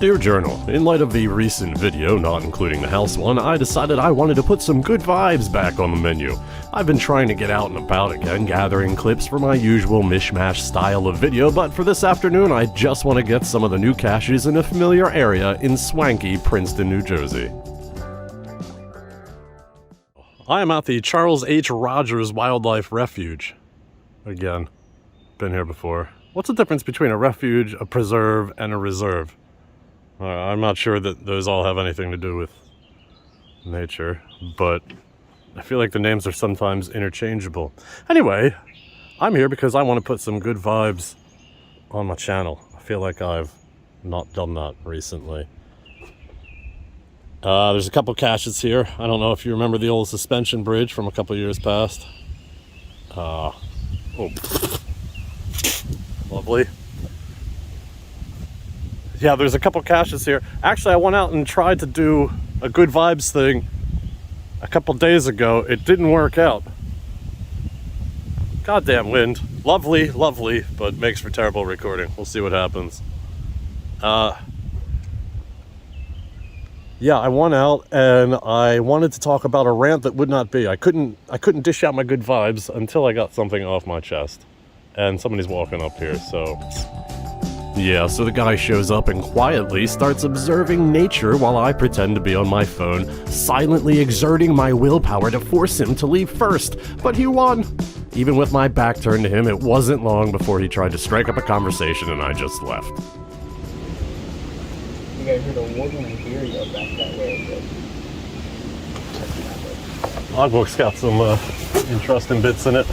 Dear Journal, in light of the recent video, not including the house one, I decided I wanted to put some good vibes back on the menu. I've been trying to get out and about again, gathering clips for my usual mishmash style of video, but for this afternoon I just want to get some of the new caches in a familiar area in swanky Princeton, New Jersey. I am at the Charles H. Rogers Wildlife Refuge. Again, been here before. What's the difference between a refuge, a preserve, and a reserve? I'm not sure that those all have anything to do with nature, but I feel like the names are sometimes interchangeable. Anyway, I'm here because I want to put some good vibes on my channel. I feel like I've not done that recently. There's a couple caches here. I don't know if you remember the old suspension bridge from a couple years past. Oh, lovely. Yeah, there's a couple caches here. Actually, I went out and tried to do a good vibes thing a couple days ago. It didn't work out. Goddamn wind. Lovely, lovely, but makes for terrible recording. We'll see what happens. Yeah, I went out and I wanted to talk about a rant that would not be. I couldn't dish out my good vibes until I got something off my chest. And somebody's walking up here, so... Yeah, so the guy shows up and quietly starts observing nature while I pretend to be on my phone, silently exerting my willpower to force him to leave first. But he won! Even with my back turned to him, it wasn't long before he tried to strike up a conversation and I just left. You guys heard a woman here yell back that way. Logbook's got some interesting bits in it.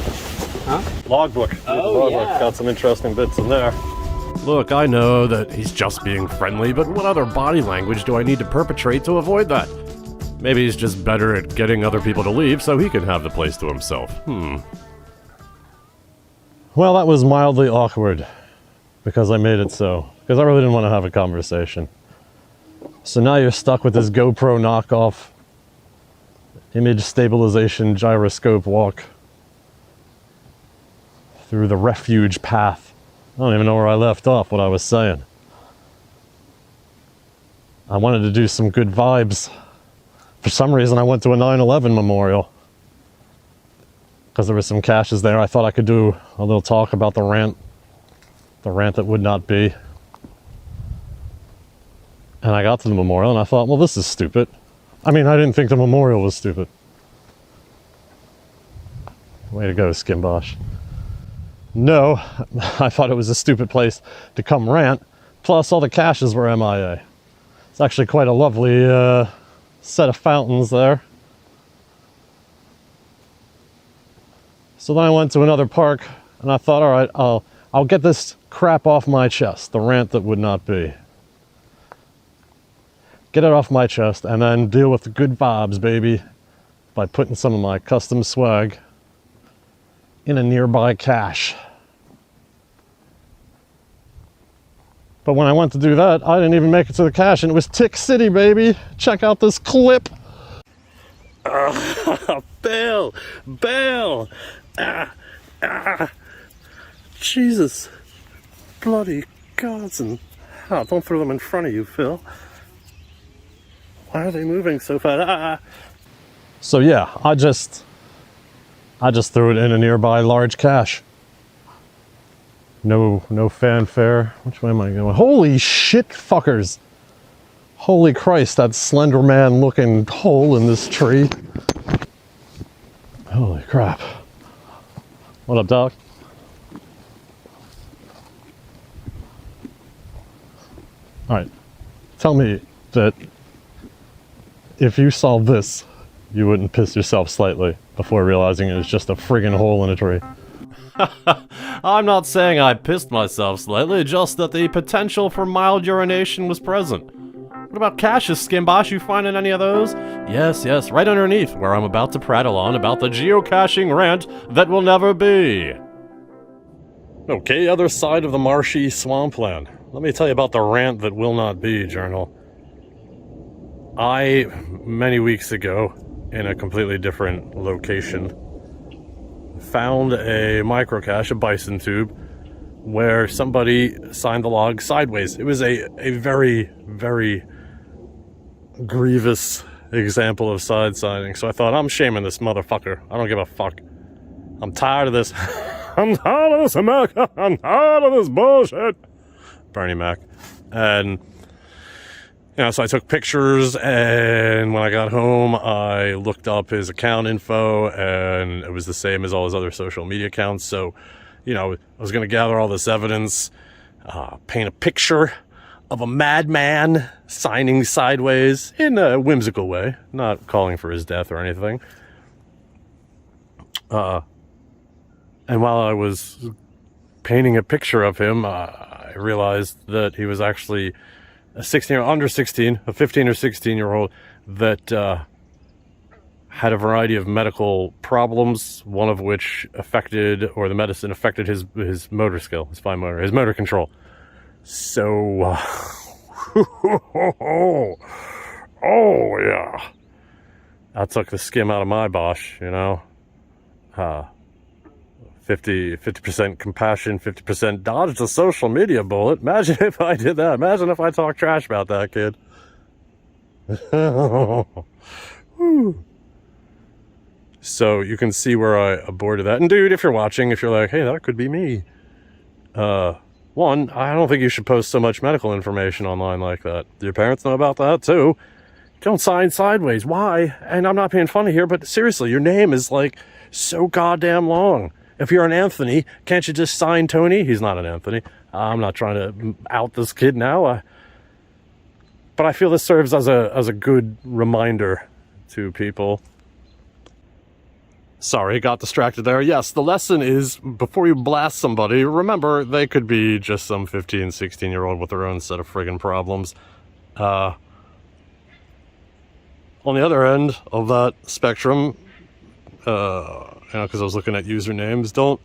Huh? Logbook. Oh, Logbook's got some interesting bits in there. Look, I know that he's just being friendly, but what other body language do I need to perpetrate to avoid that? Maybe he's just better at getting other people to leave so he can have the place to himself. Well, that was mildly awkward, because I made it so. Because I really didn't want to have a conversation. So now you're stuck with this GoPro knockoff image stabilization gyroscope walk through the refuge path. I don't even know where I left off, what I was saying. I wanted to do some good vibes. For some reason, I went to a 9/11 memorial. Because there were some caches there. I thought I could do a little talk about the rant that would not be. And I got to the memorial and I thought, well, this is stupid. I mean, I didn't think the memorial was stupid. Way to go, Skimbosh. No, I thought it was a stupid place to come rant, plus all the caches were MIA. It's actually quite a lovely set of fountains there. So then I went to another park and I thought, all right, I'll get this crap off my chest, the rant that would not be. Get it off my chest and then deal with the good vibes, baby, by putting some of my custom swag in a nearby cache. But when I went to do that, I didn't even make it to the cache, and it was Tick City, baby. Check out this clip. Bail! Bail! Jesus. Bloody gods and... Oh, don't throw them in front of you, Phil. Why are they moving so fast? So yeah, I just threw it in a nearby large cache. No fanfare. Which way am I going? Holy shit, fuckers! Holy Christ, that Slender Man looking hole in this tree. Holy crap. What up, Doc? Alright, tell me that if you saw this, you wouldn't piss yourself slightly before realizing it was just a friggin' hole in a tree. I'm not saying I pissed myself slightly, just that the potential for mild urination was present. What about caches, Skimbosh? You finding any of those? Yes, right underneath, where I'm about to prattle on about the geocaching rant that will never be. Okay, other side of the marshy swampland. Let me tell you about the rant that will not be, Journal. Many weeks ago, in a completely different location, found a microcache, a bison tube, where somebody signed the log sideways. It was a very, very grievous example of side signing. So I thought, I'm shaming this motherfucker. I don't give a fuck. I'm tired of this. I'm tired of this, America. I'm tired of this bullshit. Bernie Mac. And, so I took pictures, and when I got home, I looked up his account info, and it was the same as all his other social media accounts. So, I was going to gather all this evidence, paint a picture of a madman signing sideways in a whimsical way, not calling for his death or anything. And while I was painting a picture of him, I realized that he was actually a 15 or 16 year old that had a variety of medical problems, one of which the medicine affected his motor skill, his fine motor, his motor control. So, oh yeah, that took the skim out of my Bosch, 50% compassion, 50% dodged a social media bullet. Imagine if I did that. Imagine if I talked trash about that kid. So you can see where I aborted that. And dude, if you're watching, if you're like, hey, that could be me. One, I don't think you should post so much medical information online like that. Do your parents know about that too? Don't sign sideways. Why? And I'm not being funny here, but seriously, your name is like so goddamn long. If you're an Anthony, can't you just sign Tony? He's not an Anthony. I'm not trying to out this kid now. But I feel this serves as a good reminder to people. Sorry, got distracted there. Yes, the lesson is, before you blast somebody, remember, they could be just some 15, 16-year-old with their own set of friggin' problems. On the other end of that spectrum, because I was looking at usernames, don't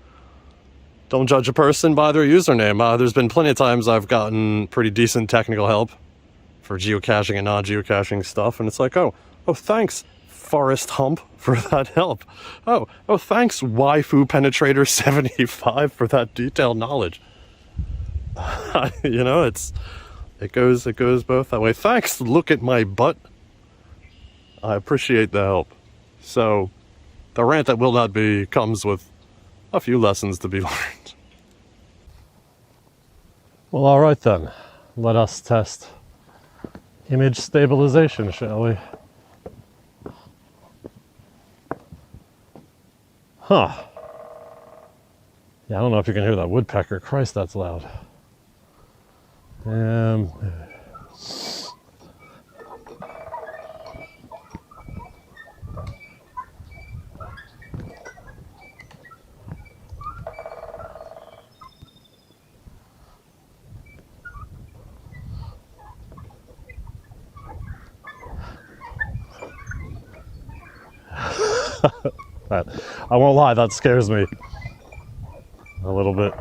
judge a person by their username. There's been plenty of times I've gotten pretty decent technical help for geocaching and non-geocaching stuff, and it's like, oh, thanks, Forest Hump, for that help. Oh, thanks, Waifu Penetrator 75, for that detailed knowledge. It goes both that way. Thanks, look at my butt. I appreciate the help. So, the rant that will not be comes with a few lessons to be learned. Well, all right then. Let us test image stabilization, shall we? Huh. Yeah, I don't know if you can hear that woodpecker. Christ, that's loud. I won't lie, that scares me a little bit.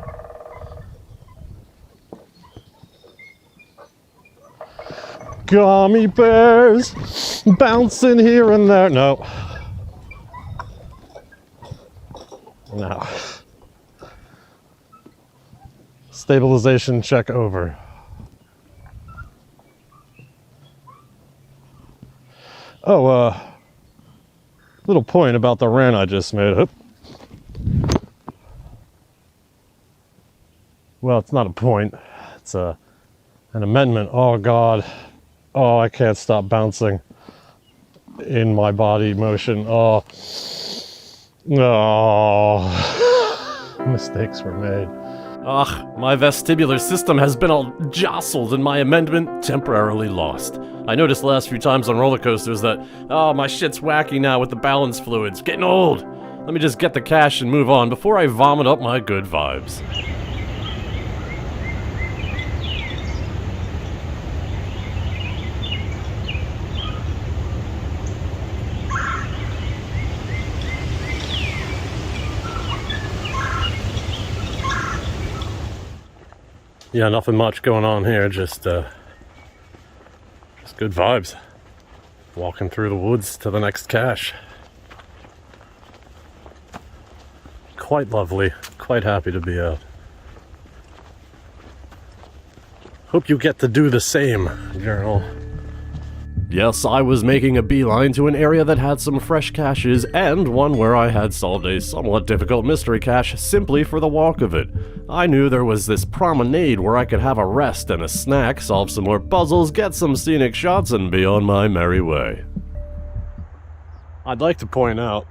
Gummy bears bouncing here and there. No. Stabilization check over. Little point about the rant I just made. Oop. Well, it's not a point. It's an amendment. Oh, God. Oh, I can't stop bouncing in my body motion. Oh. Mistakes were made. Ugh, my vestibular system has been all jostled and my amendment temporarily lost. I noticed the last few times on roller coasters that, my shit's wacky now with the balance fluids. Getting old. Let me just get the cash and move on before I vomit up my good vibes. Yeah, nothing much going on here, just good vibes. Walking through the woods to the next cache. Quite lovely, quite happy to be out. Hope you get to do the same, Journal. Yes, I was making a beeline to an area that had some fresh caches, and one where I had solved a somewhat difficult mystery cache simply for the walk of it. I knew there was this promenade where I could have a rest and a snack, solve some more puzzles, get some scenic shots, and be on my merry way. I'd like to point out,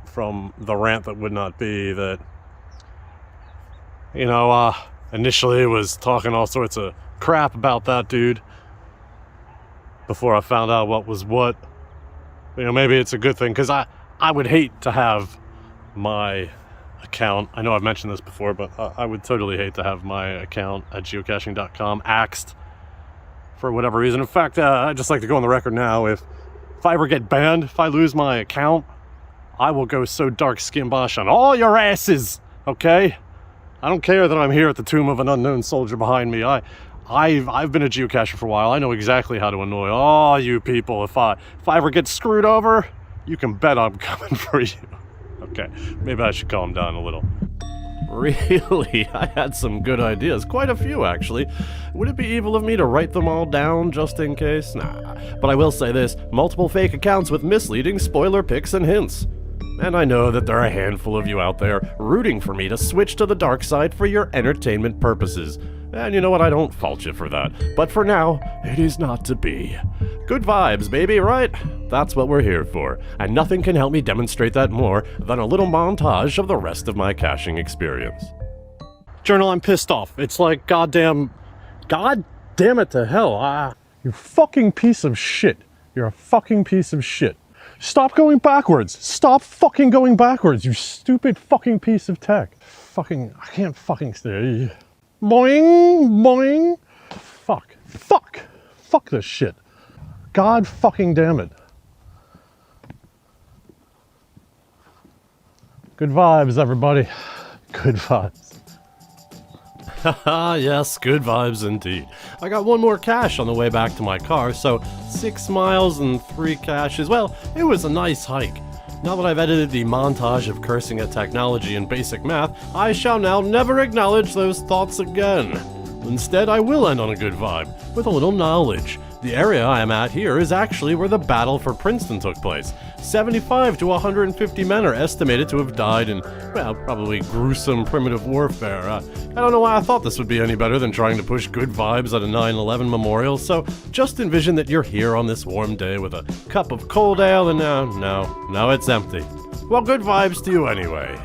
from the rant that would not be, that, initially was talking all sorts of crap about that dude before I found out what was what. Maybe it's a good thing, because I would hate to have my account, I know I've mentioned this before, but I would totally hate to have my account at geocaching.com axed for whatever reason. In fact, I'd just like to go on the record now, if I ever get banned, if I lose my account, I will go so dark Skimbosh on all your asses, okay? I don't care that I'm here at the tomb of an unknown soldier behind me. I've been a geocacher for a while. I know exactly how to annoy all you people. If I ever get screwed over, you can bet I'm coming for you. Okay, maybe I should calm down a little. Really? I had some good ideas. Quite a few, actually. Would it be evil of me to write them all down just in case? Nah. But I will say this, multiple fake accounts with misleading spoiler pics and hints. And I know that there are a handful of you out there rooting for me to switch to the dark side for your entertainment purposes. And you know what, I don't fault you for that. But for now, it is not to be. Good vibes, baby, right? That's what we're here for. And nothing can help me demonstrate that more than a little montage of the rest of my caching experience. Journal, I'm pissed off. It's like God damn it to hell. You fucking piece of shit. You're a fucking piece of shit. Stop going backwards. Stop fucking going backwards, you stupid fucking piece of tech. I can't fucking stay. Boing, boing. Fuck this shit. God fucking damn it. Good vibes, everybody. Good vibes. Haha, yes, good vibes indeed. I got one more cache on the way back to my car, so 6 miles and 3 caches. Well, it was a nice hike. Now that I've edited the montage of cursing at technology and basic math, I shall now never acknowledge those thoughts again. Instead, I will end on a good vibe, with a little knowledge. The area I am at here is actually where the battle for Princeton took place. 75 to 150 men are estimated to have died in, well, probably gruesome primitive warfare. I don't know why I thought this would be any better than trying to push good vibes at a 9/11 memorial, so just envision that you're here on this warm day with a cup of cold ale and now it's empty. Well, good vibes to you anyway.